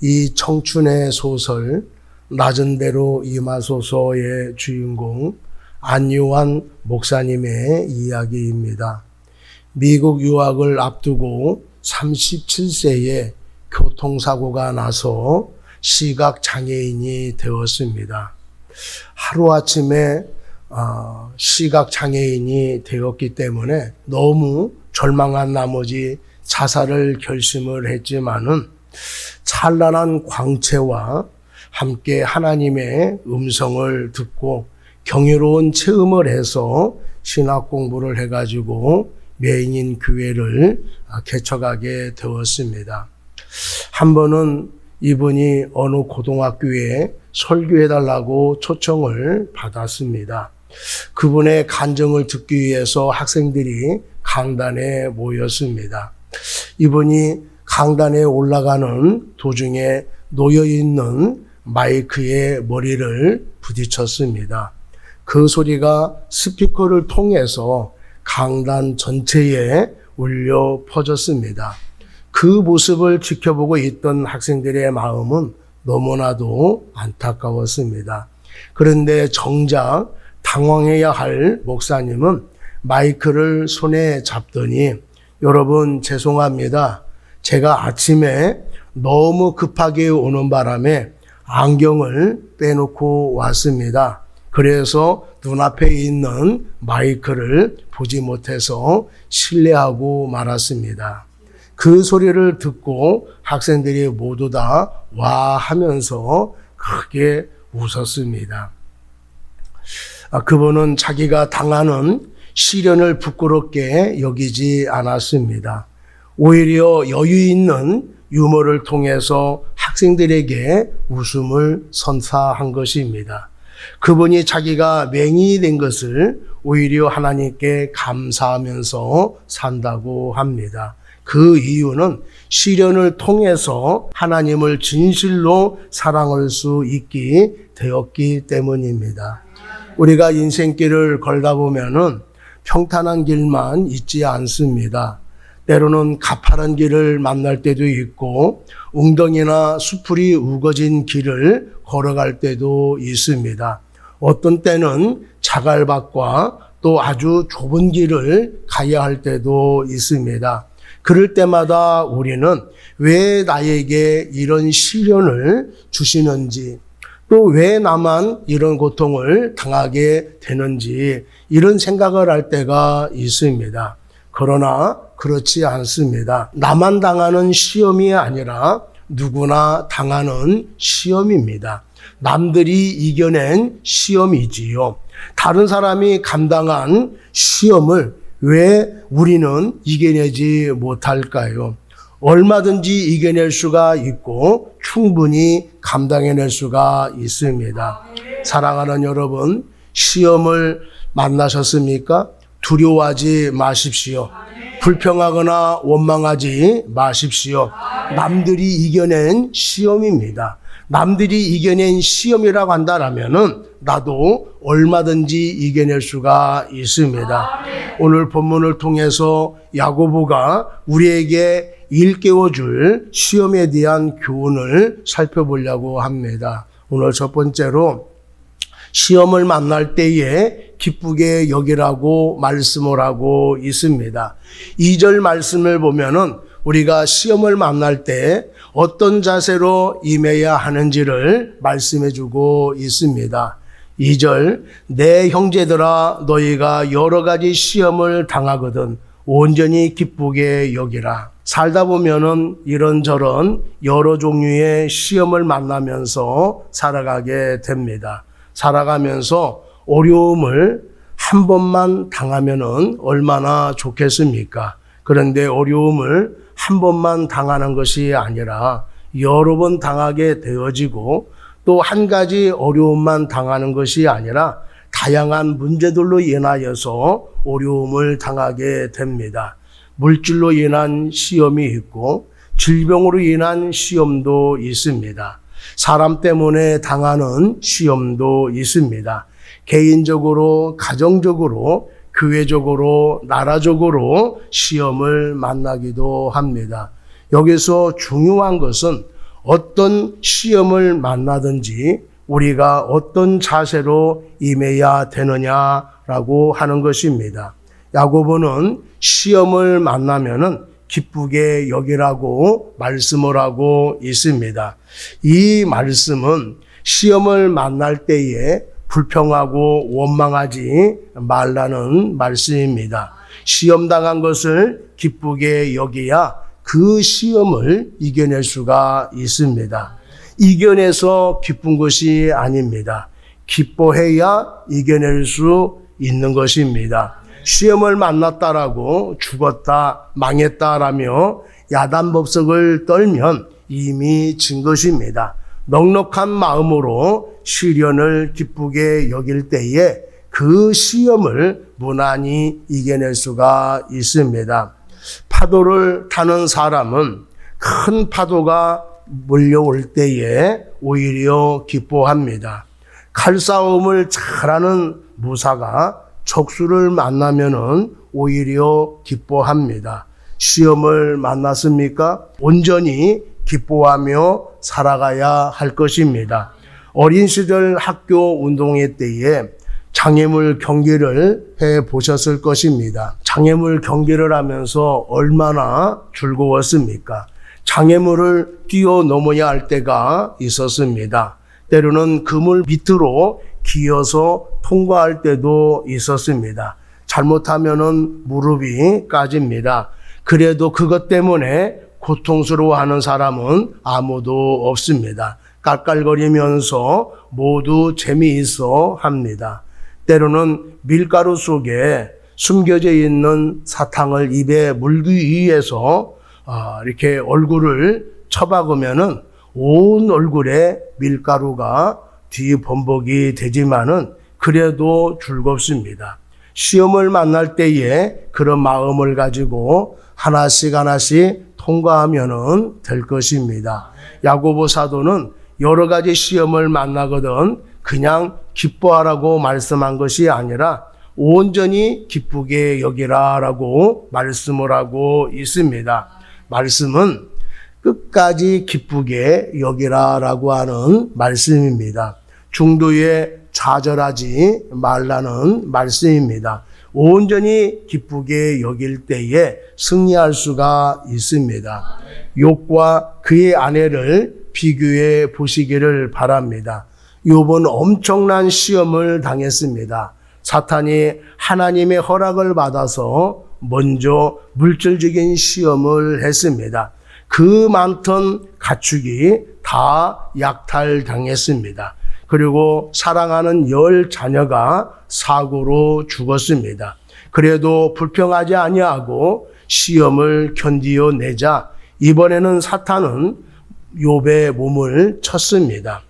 이 청춘의 소설 낮은 대로 임하소서의 주인공 안요한 목사님의 이야기입니다. 미국 유학을 앞두고 37세에 교통사고가 나서 시각장애인이 되었습니다. 하루아침에 시각장애인이 되었기 때문에 너무 절망한 나머지 자살을 결심을 했지만은 찬란한 광채와 함께 하나님의 음성을 듣고 경이로운 체험을 해서 신학 공부를 해가지고 메인인 교회를 개척하게 되었습니다. 한 번은 이분이 어느 고등학교에 설교해달라고 초청을 받았습니다. 그분의 간증을 듣기 위해서 학생들이 강단에 모였습니다. 이분이 강단에 올라가는 도중에 놓여있는 마이크에 머리를 부딪혔습니다. 그 소리가 스피커를 통해서 강단 전체에 울려 퍼졌습니다. 그 모습을 지켜보고 있던 학생들의 마음은 너무나도 안타까웠습니다. 그런데 정작 당황해야 할 목사님은 마이크를 손에 잡더니 여러분 죄송합니다. 제가 아침에 너무 급하게 오는 바람에 안경을 빼놓고 왔습니다. 그래서 눈앞에 있는 마이크를 보지 못해서 실례하고 말았습니다. 그 소리를 듣고 학생들이 모두 다 와 하면서 크게 웃었습니다. 그분은 자기가 당하는 시련을 부끄럽게 여기지 않았습니다. 오히려 여유 있는 유머를 통해서 학생들에게 웃음을 선사한 것입니다. 그분이 자기가 맹인이 된 것을 오히려 하나님께 감사하면서 산다고 합니다. 그 이유는 시련을 통해서 하나님을 진실로 사랑할 수 있게 되었기 때문입니다. 우리가 인생길을 걸다 보면은 평탄한 길만 있지 않습니다. 때로는 가파른 길을 만날 때도 있고 웅덩이나 수풀이 우거진 길을 걸어갈 때도 있습니다. 어떤 때는 자갈밭과 또 아주 좁은 길을 가야 할 때도 있습니다. 그럴 때마다 우리는 왜 나에게 이런 시련을 주시는지 또 왜 나만 이런 고통을 당하게 되는지 이런 생각을 할 때가 있습니다. 그러나 그렇지 않습니다. 나만 당하는 시험이 아니라 누구나 당하는 시험입니다. 남들이 이겨낸 시험이지요. 다른 사람이 감당한 시험을 왜 우리는 이겨내지 못할까요? 얼마든지 이겨낼 수가 있고 충분히 감당해낼 수가 있습니다. 사랑하는 여러분, 시험을 만나셨습니까? 두려워하지 마십시오. 불평하거나 원망하지 마십시오. 남들이 이겨낸 시험입니다. 남들이 이겨낸 시험이라고 한다면은 나도 얼마든지 이겨낼 수가 있습니다. 오늘 본문을 통해서 야고보가 우리에게 일깨워줄 시험에 대한 교훈을 살펴보려고 합니다. 오늘 첫 번째로 시험을 만날 때에 기쁘게 여기라고 말씀을 하고 있습니다. 2절 말씀을 보면은 우리가 시험을 만날 때 어떤 자세로 임해야 하는지를 말씀해 주고 있습니다. 2절, 내 형제들아 너희가 여러 가지 시험을 당하거든 온전히 기쁘게 여기라. 살다 보면은 이런저런 여러 종류의 시험을 만나면서 살아가게 됩니다. 살아가면서 어려움을 한 번만 당하면은 얼마나 좋겠습니까? 그런데 어려움을 한 번만 당하는 것이 아니라 여러 번 당하게 되어지고 또 한 가지 어려움만 당하는 것이 아니라 다양한 문제들로 인하여서 어려움을 당하게 됩니다. 물질로 인한 시험이 있고 질병으로 인한 시험도 있습니다. 사람 때문에 당하는 시험도 있습니다. 개인적으로, 가정적으로, 교회적으로, 나라적으로 시험을 만나기도 합니다. 여기서 중요한 것은 어떤 시험을 만나든지 우리가 어떤 자세로 임해야 되느냐라고 하는 것입니다. 야고보는 시험을 만나면은 기쁘게 여기라고 말씀을 하고 있습니다. 이 말씀은 시험을 만날 때에 불평하고 원망하지 말라는 말씀입니다. 시험 당한 것을 기쁘게 여기야 그 시험을 이겨낼 수가 있습니다. 이겨내서 기쁜 것이 아닙니다. 기뻐해야 이겨낼 수 있는 것입니다. 시험을 만났다라고 죽었다, 망했다라며 야단법석을 떨면 이미 진 것입니다. 넉넉한 마음으로 시련을 기쁘게 여길 때에 그 시험을 무난히 이겨낼 수가 있습니다. 파도를 타는 사람은 큰 파도가 몰려올 때에 오히려 기뻐합니다. 칼싸움을 잘하는 무사가 적수를 만나면은 오히려 기뻐합니다. 시험을 만났습니까? 온전히 기뻐하며 살아가야 할 것입니다. 어린 시절 학교 운동회 때에 장애물 경기를 해 보셨을 것입니다. 장애물 경기를 하면서 얼마나 즐거웠습니까? 장애물을 뛰어넘어야 할 때가 있었습니다. 때로는 그물 밑으로 기어서 통과할 때도 있었습니다. 잘못하면은 무릎이 까집니다. 그래도 그것 때문에 고통스러워하는 사람은 아무도 없습니다. 깔깔거리면서 모두 재미있어 합니다. 때로는 밀가루 속에 숨겨져 있는 사탕을 입에 물기 위해서 이렇게 얼굴을 쳐박으면은 온 얼굴에 밀가루가 뒤범벅이 되지만은 그래도 즐겁습니다. 시험을 만날 때에 그런 마음을 가지고 하나씩 통과하면은 될 것입니다. 야고보 사도는 여러 가지 시험을 만나거든 그냥 기뻐하라고 말씀한 것이 아니라 온전히 기쁘게 여기라라고 말씀을 하고 있습니다. 말씀은 끝까지 기쁘게 여기라라고 하는 말씀입니다. 중도에 좌절하지 말라는 말씀입니다. 온전히 기쁘게 여길 때에 승리할 수가 있습니다. 욥과 그의 아내를 비교해 보시기를 바랍니다. 욥은 엄청난 시험을 당했습니다. 사탄이 하나님의 허락을 받아서 먼저 물질적인 시험을 했습니다. 그 많던 가축이 다 약탈당했습니다. 그리고 사랑하는 10 자녀가 사고로 죽었습니다. 그래도 불평하지 아니하고 시험을 견디어내자 이번에는 사탄은 욥의 몸을 쳤습니다.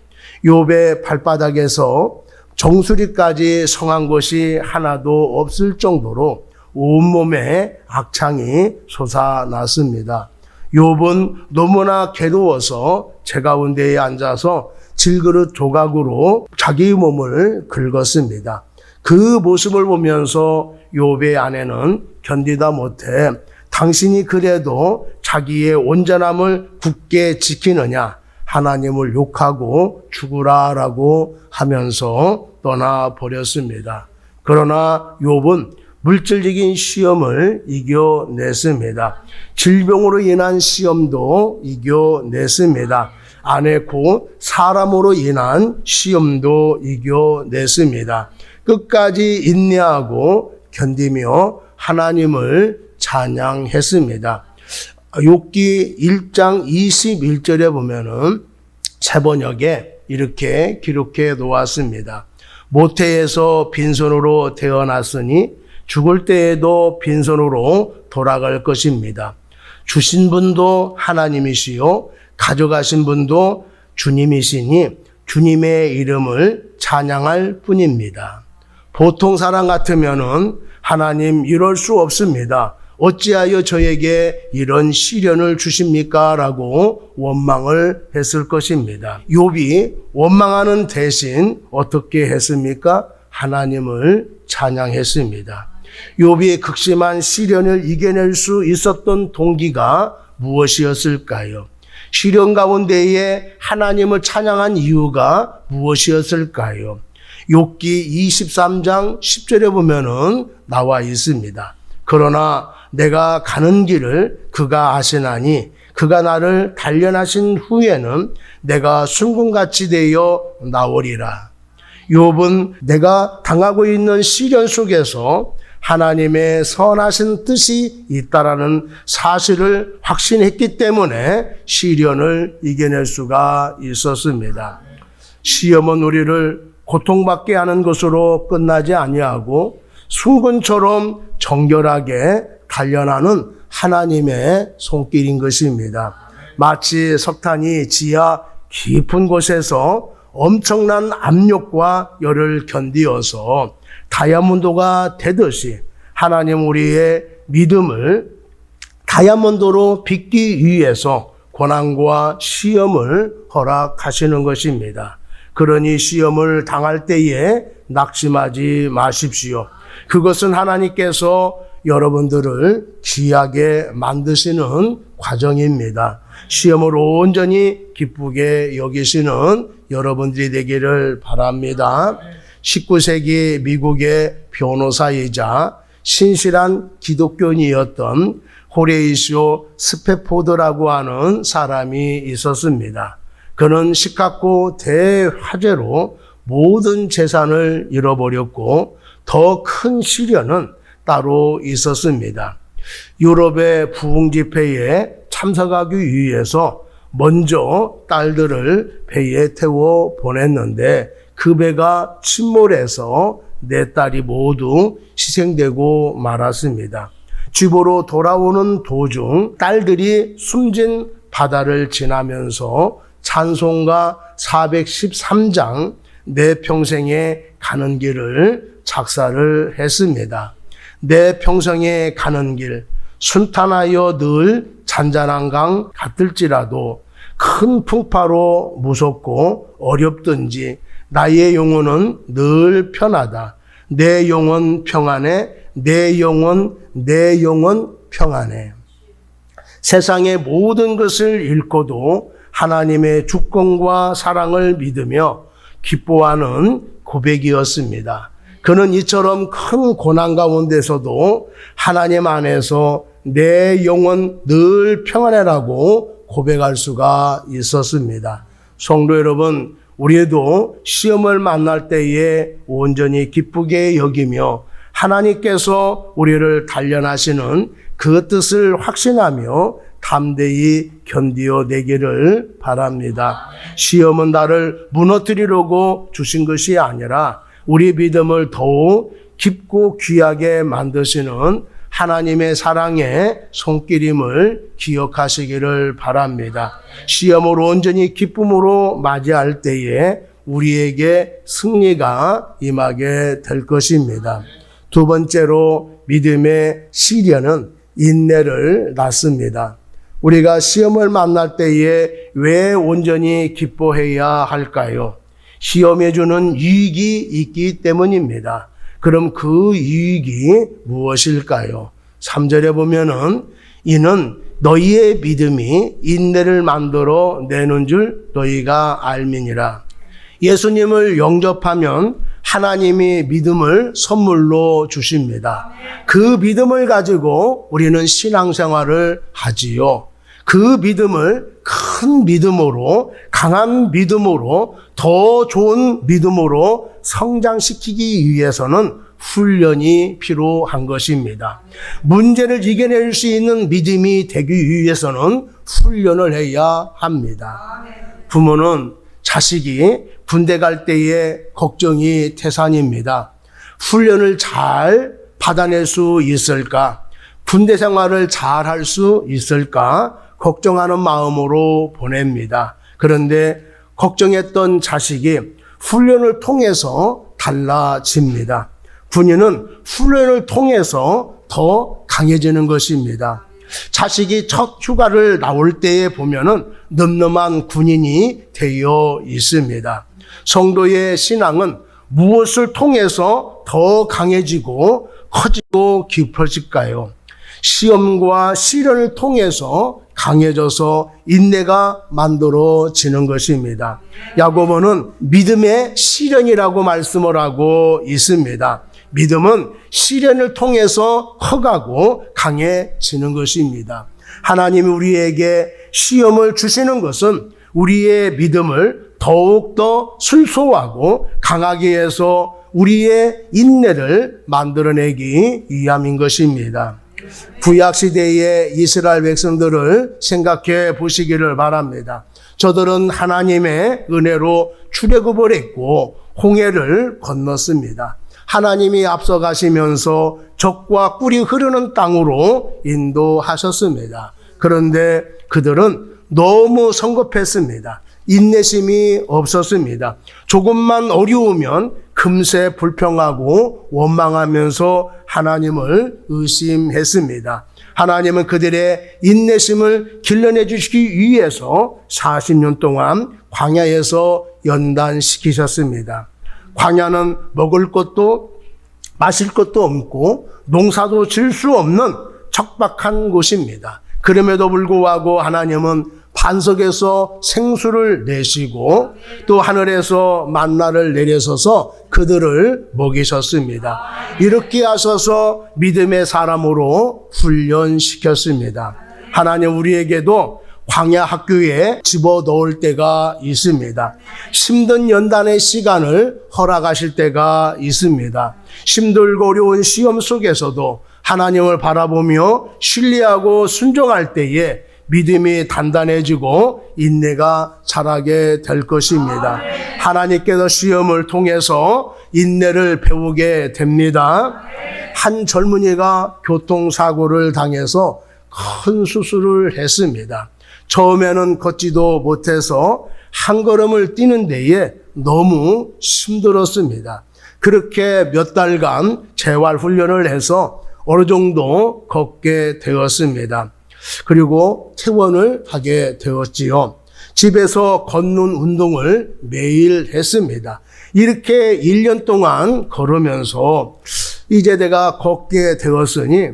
욥의 발바닥에서 정수리까지 성한 것이 하나도 없을 정도로 온몸에 악창이 솟아났습니다. 욥은 너무나 괴로워서 제 가운데에 앉아서 질그릇 조각으로 자기 몸을 긁었습니다. 그 모습을 보면서 욥의 아내는 견디다 못해 당신이 그래도 자기의 온전함을 굳게 지키느냐 하나님을 욕하고 죽으라라고 하면서 떠나버렸습니다. 그러나 욥은 물질적인 시험을 이겨냈습니다. 질병으로 인한 시험도 이겨냈습니다. 아내 곧 사람으로 인한 시험도 이겨냈습니다. 끝까지 인내하고 견디며 하나님을 찬양했습니다. 욥기 1장 21절에 보면은 새번역에 이렇게 기록해 놓았습니다. 모태에서 빈손으로 태어났으니 죽을 때에도 빈손으로 돌아갈 것입니다. 주신 분도 하나님이시요 가져가신 분도 주님이시니 주님의 이름을 찬양할 뿐입니다. 보통 사람 같으면은 하나님 이럴 수 없습니다. 어찌하여 저에게 이런 시련을 주십니까? 라고 원망을 했을 것입니다. 욥이 원망하는 대신 어떻게 했습니까? 하나님을 찬양했습니다. 욥이 극심한 시련을 이겨낼 수 있었던 동기가 무엇이었을까요? 시련 가운데에 하나님을 찬양한 이유가 무엇이었을까요? 욥기 23장 10절에 보면은 나와 있습니다. 그러나 내가 가는 길을 그가 아시나니 그가 나를 단련하신 후에는 내가 순금같이 되어 나오리라. 욥은 내가 당하고 있는 시련 속에서 하나님의 선하신 뜻이 있다라는 사실을 확신했기 때문에 시련을 이겨낼 수가 있었습니다. 시험은 우리를 고통받게 하는 것으로 끝나지 아니하고 순금처럼 정결하게 단련하는 하나님의 손길인 것입니다. 마치 석탄이 지하 깊은 곳에서 엄청난 압력과 열을 견디어서 다이아몬드가 되듯이 하나님 우리의 믿음을 다이아몬드로 빚기 위해서 고난과 시험을 허락하시는 것입니다. 그러니 시험을 당할 때에 낙심하지 마십시오. 그것은 하나님께서 여러분들을 귀하게 만드시는 과정입니다. 시험을 온전히 기쁘게 여기시는 여러분들이 되기를 바랍니다. 19세기 미국의 변호사이자 신실한 기독교인이었던 호레이시오 스패포드라고 하는 사람이 있었습니다. 그는 시카고 대화재로 모든 재산을 잃어버렸고 더 큰 시련은 따로 있었습니다. 유럽의 부흥 집회에 참석하기 위해서 먼저 딸들을 배에 태워 보냈는데 그 배가 침몰해서 네 딸이 모두 희생되고 말았습니다. 집으로 돌아오는 도중 딸들이 숨진 바다를 지나면서 찬송가 413장 내 평생에 가는 길을 작사를 했습니다. 내 평생에 가는 길 순탄하여 늘 잔잔한 강 같을지라도 큰 풍파로 무섭고 어렵든지 나의 영혼은 늘 편하다. 내 영혼 평안해. 내 영혼 평안해. 세상의 모든 것을 잃고도 하나님의 주권과 사랑을 믿으며 기뻐하는 고백이었습니다. 그는 이처럼 큰 고난 가운데서도 하나님 안에서 내 영혼 늘 평안해라고 고백할 수가 있었습니다. 성도 여러분, 우리도 시험을 만날 때에 온전히 기쁘게 여기며 하나님께서 우리를 단련하시는 그 뜻을 확신하며 담대히 견디어내기를 바랍니다. 시험은 나를 무너뜨리려고 주신 것이 아니라 우리 믿음을 더욱 깊고 귀하게 만드시는 하나님의 사랑의 손길임을 기억하시기를 바랍니다. 시험을 온전히 기쁨으로 맞이할 때에 우리에게 승리가 임하게 될 것입니다. 두 번째로 믿음의 시련은 인내를 낳습니다. 우리가 시험을 만날 때에 왜 온전히 기뻐해야 할까요? 시험에 주는 유익이 있기 때문입니다. 그럼 그 유익이 무엇일까요? 3절에 보면은 이는 너희의 믿음이 인내를 만들어 내는 줄 너희가 알미니라. 예수님을 영접하면 하나님이 믿음을 선물로 주십니다. 그 믿음을 가지고 우리는 신앙생활을 하지요. 그 믿음을 큰 믿음으로, 강한 믿음으로, 더 좋은 믿음으로 성장시키기 위해서는 훈련이 필요한 것입니다. 문제를 이겨낼 수 있는 믿음이 되기 위해서는 훈련을 해야 합니다. 부모는 자식이 군대 갈 때의 걱정이 태산입니다. 훈련을 잘 받아낼 수 있을까? 군대 생활을 잘 할 수 있을까? 걱정하는 마음으로 보냅니다. 그런데 걱정했던 자식이 훈련을 통해서 달라집니다. 군인은 훈련을 통해서 더 강해지는 것입니다. 자식이 첫 휴가를 나올 때에 보면은 늠름한 군인이 되어 있습니다. 성도의 신앙은 무엇을 통해서 더 강해지고 커지고 깊어질까요? 시험과 시련을 통해서 강해져서 인내가 만들어지는 것입니다. 야고보는 믿음의 시련이라고 말씀을 하고 있습니다. 믿음은 시련을 통해서 커가고 강해지는 것입니다. 하나님이 우리에게 시험을 주시는 것은 우리의 믿음을 더욱더 순수하고 강하게 해서 우리의 인내를 만들어내기 위함인 것입니다. 구약시대의 이스라엘 백성들을 생각해 보시기를 바랍니다. 저들은 하나님의 은혜로 출애굽을 했고 홍해를 건넜습니다. 하나님이 앞서가시면서 적과 꿀이 흐르는 땅으로 인도하셨습니다. 그런데 그들은 너무 성급했습니다. 인내심이 없었습니다. 조금만 어려우면 금세 불평하고 원망하면서 하나님을 의심했습니다. 하나님은 그들의 인내심을 길러내 주시기 위해서 40년 동안 광야에서 연단시키셨습니다. 광야는 먹을 것도 마실 것도 없고 농사도 질 수 없는 척박한 곳입니다. 그럼에도 불구하고 하나님은 반석에서 생수를 내시고 또 하늘에서 만나를 내려서서 그들을 먹이셨습니다. 이렇게 하셔서 믿음의 사람으로 훈련시켰습니다. 하나님 우리에게도 광야 학교에 집어넣을 때가 있습니다. 힘든 연단의 시간을 허락하실 때가 있습니다. 힘들고 어려운 시험 속에서도 하나님을 바라보며 신뢰하고 순종할 때에 믿음이 단단해지고 인내가 자라게 될 것입니다. 하나님께서 시험을 통해서 인내를 배우게 됩니다. 한 젊은이가 교통사고를 당해서 큰 수술을 했습니다. 처음에는 걷지도 못해서 한 걸음을 뛰는 데에 너무 힘들었습니다. 그렇게 몇 달간 재활훈련을 해서 어느 정도 걷게 되었습니다. 그리고 퇴원을 하게 되었지요. 집에서 걷는 운동을 매일 했습니다. 이렇게 1년 동안 걸으면서 이제 내가 걷게 되었으니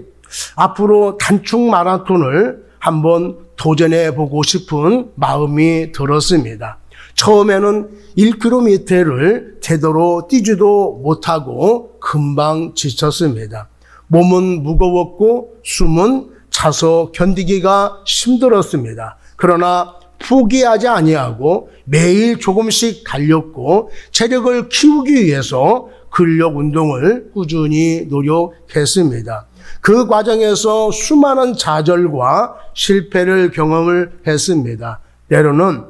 앞으로 단축 마라톤을 한번 도전해 보고 싶은 마음이 들었습니다. 처음에는 1km를 제대로 뛰지도 못하고 금방 지쳤습니다. 몸은 무거웠고 숨은 차서 견디기가 힘들었습니다. 그러나 포기하지 아니하고 매일 조금씩 달렸고 체력을 키우기 위해서 근력 운동을 꾸준히 노력했습니다. 그 과정에서 수많은 좌절과 실패를 경험을 했습니다. 때로는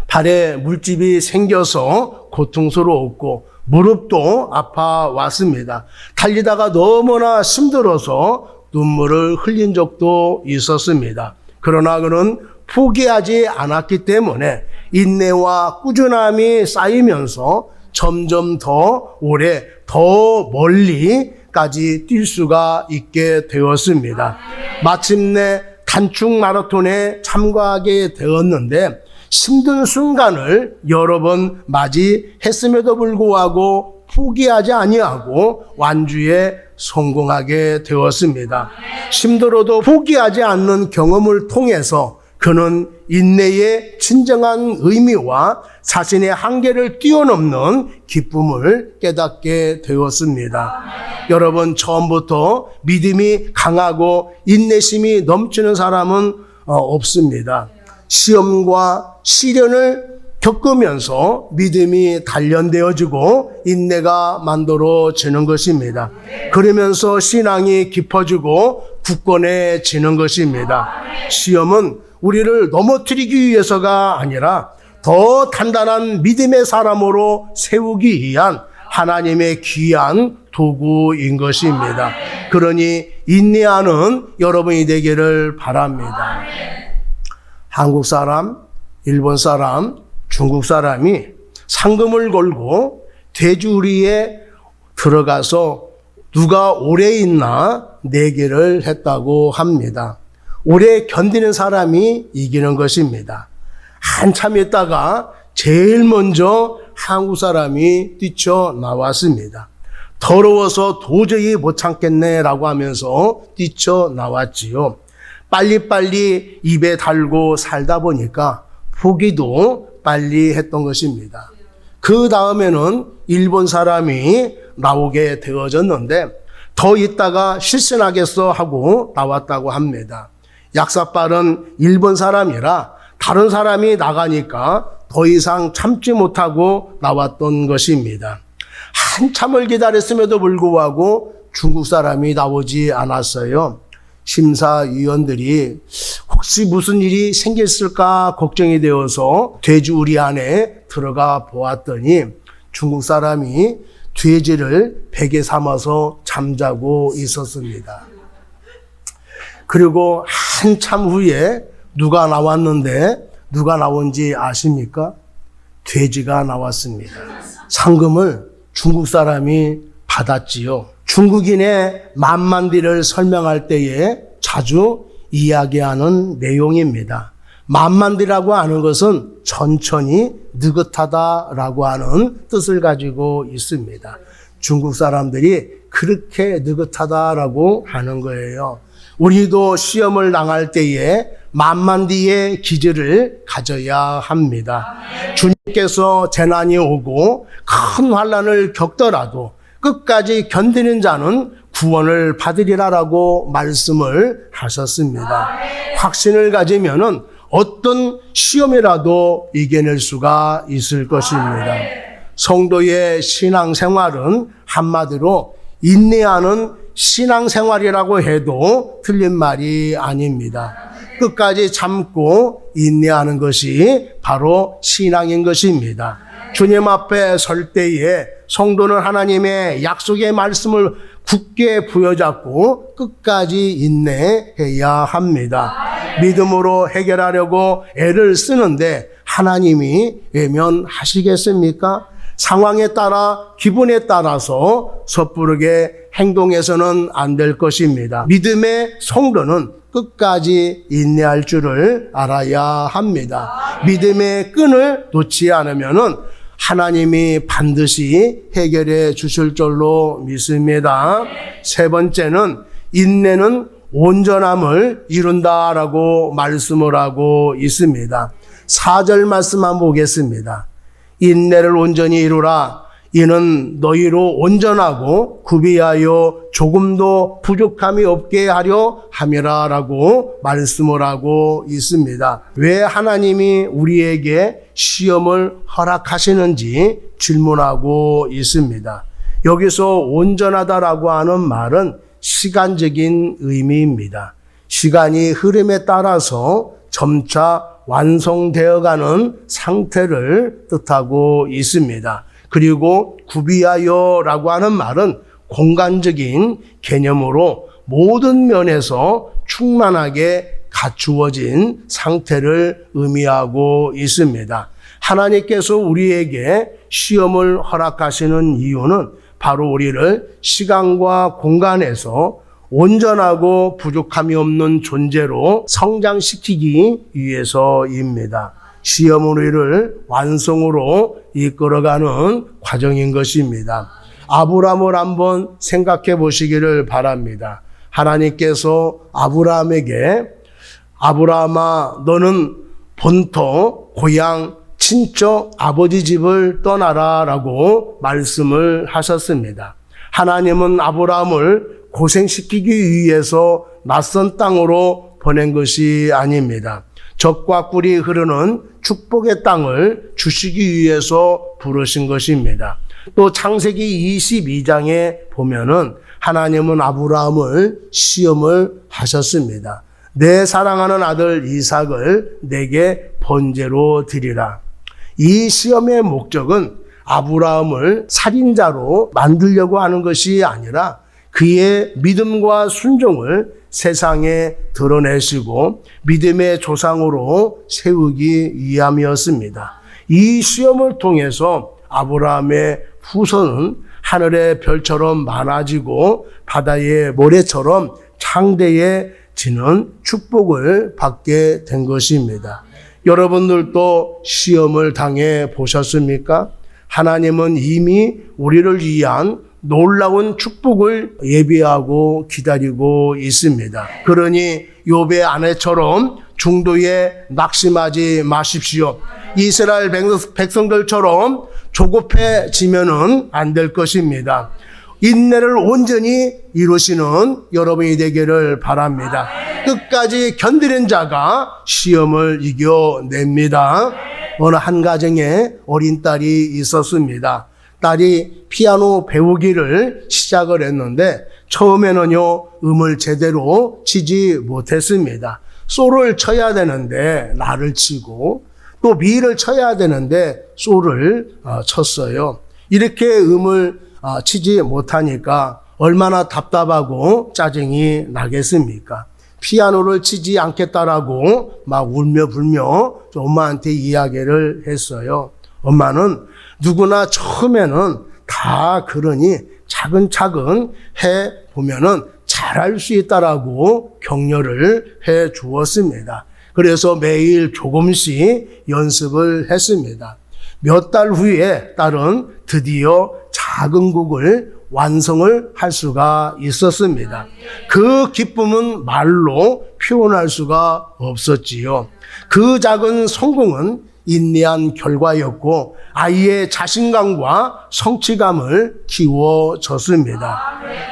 발에 물집이 생겨서 고통스러웠고 무릎도 아파왔습니다. 달리다가 너무나 힘들어서 눈물을 흘린 적도 있었습니다. 그러나 그는 포기하지 않았기 때문에 인내와 꾸준함이 쌓이면서 점점 더 오래 더 멀리까지 뛸 수가 있게 되었습니다. 마침내 단축 마라톤에 참가하게 되었는데 힘든 순간을 여러 번 맞이했음에도 불구하고 포기하지 아니하고 완주에 성공하게 되었습니다. 힘들어도 포기하지 않는 경험을 통해서 그는 인내의 진정한 의미와 자신의 한계를 뛰어넘는 기쁨을 깨닫게 되었습니다. 여러분, 처음부터 믿음이 강하고 인내심이 넘치는 사람은 없습니다. 시험과 시련을 겪으면서 믿음이 단련되어지고 인내가 만들어지는 것입니다. 그러면서 신앙이 깊어지고 굳건해지는 것입니다. 시험은 우리를 넘어뜨리기 위해서가 아니라 더 단단한 믿음의 사람으로 세우기 위한 하나님의 귀한 도구인 것입니다. 그러니 인내하는 여러분이 되기를 바랍니다. 한국 사람, 일본 사람, 중국 사람이 상금을 걸고 돼지우리에 들어가서 누가 오래 있나 내기를 했다고 합니다. 오래 견디는 사람이 이기는 것입니다. 한참 있다가 제일 먼저 한국 사람이 뛰쳐나왔습니다. 더러워서 도저히 못 참겠네라고 하면서 뛰쳐나왔지요. 빨리빨리 입에 달고 살다 보니까 포기도 빨리 했던 것입니다. 그 다음에는 일본 사람이 나오게 되어졌는데 더 있다가 실신하겠어 하고 나왔다고 합니다. 약사빨은 일본 사람이라 다른 사람이 나가니까 더 이상 참지 못하고 나왔던 것입니다. 한참을 기다렸음에도 불구하고 중국 사람이 나오지 않았어요. 심사위원들이 혹시 무슨 일이 생겼을까 걱정이 되어서 돼지우리 안에 들어가 보았더니 중국 사람이 돼지를 베개 삼아서 잠자고 있었습니다. 그리고 한참 후에 누가 나왔는데 누가 나온지 아십니까? 돼지가 나왔습니다. 상금을 중국 사람이 받았지요. 중국인의 만만디를 설명할 때에 자주 이야기하는 내용입니다. 만만디라고 하는 것은 천천히 느긋하다라고 하는 뜻을 가지고 있습니다. 중국 사람들이 그렇게 느긋하다라고 하는 거예요. 우리도 시험을 당할 때에 만만디의 기질을 가져야 합니다. 주님께서 재난이 오고 큰 환난을 겪더라도 끝까지 견디는 자는 구원을 받으리라라고 말씀을 하셨습니다. 확신을 가지면은 어떤 시험이라도 이겨낼 수가 있을 것입니다. 성도의 신앙생활은 한마디로 인내하는 신앙생활이라고 해도 틀린 말이 아닙니다. 끝까지 참고 인내하는 것이 바로 신앙인 것입니다. 주님 앞에 설 때에 성도는 하나님의 약속의 말씀을 굳게 부여잡고 끝까지 인내해야 합니다. 믿음으로 해결하려고 애를 쓰는데 하나님이 외면하시겠습니까? 상황에 따라 기분에 따라서 섣부르게 행동해서는 안 될 것입니다. 믿음의 성도는 끝까지 인내할 줄을 알아야 합니다. 믿음의 끈을 놓지 않으면은 하나님이 반드시 해결해 주실 줄로 믿습니다. 세 번째는 인내는 온전함을 이룬다라고 말씀을 하고 있습니다. 4절 말씀 한번 보겠습니다. 인내를 온전히 이루라. 이는 너희로 온전하고 구비하여 조금도 부족함이 없게 하려 함이라라고 말씀을 하고 있습니다. 왜 하나님이 우리에게 시험을 허락하시는지 질문하고 있습니다. 여기서 온전하다라고 하는 말은 시간적인 의미입니다. 시간이 흐름에 따라서 점차 완성되어가는 상태를 뜻하고 있습니다. 그리고 구비하여라고 하는 말은 공간적인 개념으로 모든 면에서 충만하게 갖추어진 상태를 의미하고 있습니다. 하나님께서 우리에게 시험을 허락하시는 이유는 바로 우리를 시간과 공간에서 온전하고 부족함이 없는 존재로 성장시키기 위해서입니다. 시험은 우리를 완성으로 이끌어가는 과정인 것입니다. 아브라함을 한번 생각해 보시기를 바랍니다. 하나님께서 아브라함에게 아브라함아 너는 본토 고향 친척 아버지 집을 떠나라 라고 말씀을 하셨습니다. 하나님은 아브라함을 고생시키기 위해서 낯선 땅으로 보낸 것이 아닙니다. 젖과 꿀이 흐르는 축복의 땅을 주시기 위해서 부르신 것입니다. 또 창세기 22장에 보면은 하나님은 아브라함을 시험을 하셨습니다. 내 사랑하는 아들 이삭을 내게 번제로 드리라. 이 시험의 목적은 아브라함을 살인자로 만들려고 하는 것이 아니라 그의 믿음과 순종을 세상에 드러내시고 믿음의 조상으로 세우기 위함이었습니다. 이 시험을 통해서 아브라함의 후손은 하늘의 별처럼 많아지고 바다의 모래처럼 창대해지는 축복을 받게 된 것입니다. 여러분들도 시험을 당해 보셨습니까? 하나님은 이미 우리를 위한 놀라운 축복을 예비하고 기다리고 있습니다. 그러니 욥의 아내처럼 중도에 낙심하지 마십시오. 이스라엘 백성들처럼 조급해지면은 안 될 것입니다. 인내를 온전히 이루시는 여러분이 되기를 바랍니다. 끝까지 견디는 자가 시험을 이겨냅니다. 어느 한 가정에 어린 딸이 있었습니다. 딸이 피아노 배우기를 시작을 했는데 처음에는요, 음을 제대로 치지 못했습니다. 소를 쳐야 되는데 라를 치고 또 미를 쳐야 되는데 소를 쳤어요. 이렇게 음을 치지 못하니까 얼마나 답답하고 짜증이 나겠습니까? 피아노를 치지 않겠다라고 막 울며 불며 엄마한테 이야기를 했어요. 엄마는 누구나 처음에는 다 그러니 차근차근 해보면은 잘할 수 있다라고 격려를 해 주었습니다. 그래서 매일 조금씩 연습을 했습니다. 몇 달 후에 딸은 드디어 작은 곡을 완성을 할 수가 있었습니다. 그 기쁨은 말로 표현할 수가 없었지요. 그 작은 성공은 인내한 결과였고 아이의 자신감과 성취감을 키워줬습니다.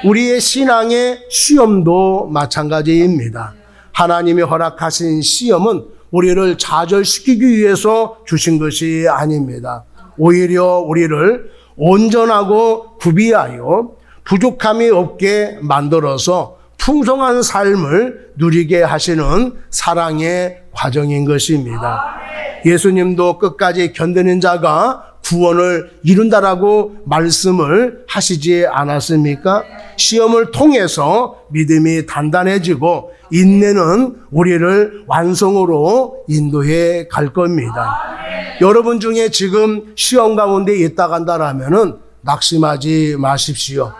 우리의 신앙의 시험도 마찬가지입니다. 하나님이 허락하신 시험은 우리를 좌절시키기 위해서 주신 것이 아닙니다. 오히려 우리를 온전하고 구비하여 부족함이 없게 만들어서 풍성한 삶을 누리게 하시는 사랑의 과정인 것입니다. 예수님도 끝까지 견디는 자가 구원을 이룬다라고 말씀을 하시지 않았습니까? 시험을 통해서 믿음이 단단해지고 인내는 우리를 완성으로 인도해 갈 겁니다. 여러분 중에 지금 시험 가운데 있다 간다라면은 낙심하지 마십시오.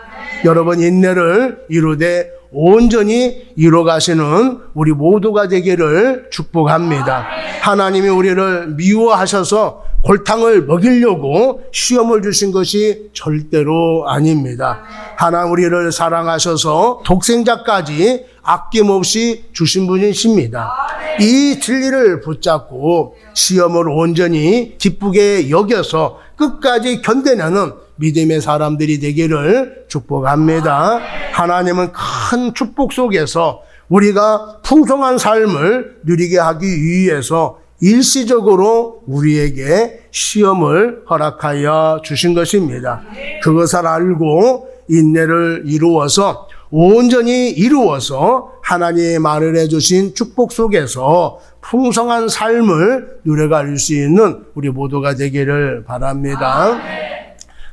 여러분 인내를 이루되 온전히 이뤄가시는 우리 모두가 되기를 축복합니다. 하나님이 우리를 미워하셔서 골탕을 먹이려고 시험을 주신 것이 절대로 아닙니다. 하나님 우리를 사랑하셔서 독생자까지 아낌없이 주신 분이십니다. 이 진리를 붙잡고 시험을 온전히 기쁘게 여겨서 끝까지 견뎌내는 믿음의 사람들이 되기를 축복합니다. 하나님은 큰 축복 속에서 우리가 풍성한 삶을 누리게 하기 위해서 일시적으로 우리에게 시험을 허락하여 주신 것입니다. 그것을 알고 인내를 이루어서 온전히 이루어서 하나님의 말을 해주신 축복 속에서 풍성한 삶을 누려갈 수 있는 우리 모두가 되기를 바랍니다.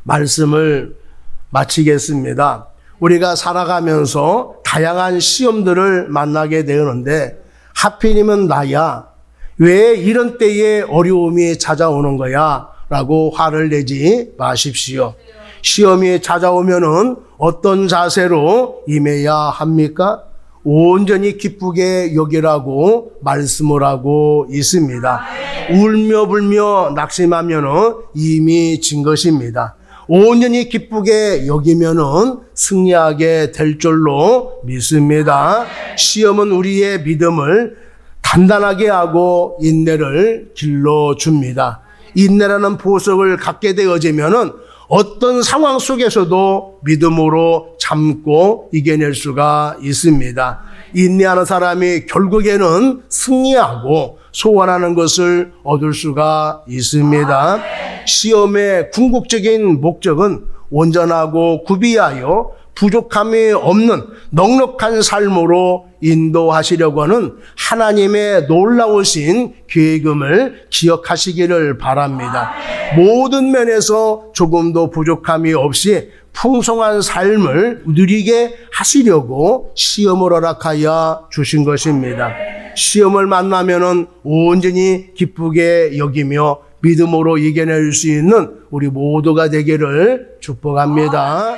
말씀을 마치겠습니다. 우리가 살아가면서 다양한 시험들을 만나게 되는데 하필이면 나야 왜 이런 때에 어려움이 찾아오는 거야? 라고 화를 내지 마십시오. 시험이 찾아오면은 어떤 자세로 임해야 합니까? 온전히 기쁘게 여기라고 말씀을 하고 있습니다. 울며 불며 낙심하면은 이미 진 것입니다. 온전히 기쁘게 여기면은 승리하게 될 줄로 믿습니다. 시험은 우리의 믿음을 단단하게 하고 인내를 길러줍니다. 인내라는 보석을 갖게 되어지면은 어떤 상황 속에서도 믿음으로 참고 이겨낼 수가 있습니다. 인내하는 사람이 결국에는 승리하고 소원하는 것을 얻을 수가 있습니다. 시험의 궁극적인 목적은 온전하고 구비하여 부족함이 없는 넉넉한 삶으로 인도하시려고 하는 하나님의 놀라우신 계획을 기억하시기를 바랍니다. 모든 면에서 조금도 부족함이 없이 풍성한 삶을 누리게 하시려고 시험을 허락하여 주신 것입니다. 시험을 만나면은 온전히 기쁘게 여기며 믿음으로 이겨낼 수 있는 우리 모두가 되기를 축복합니다.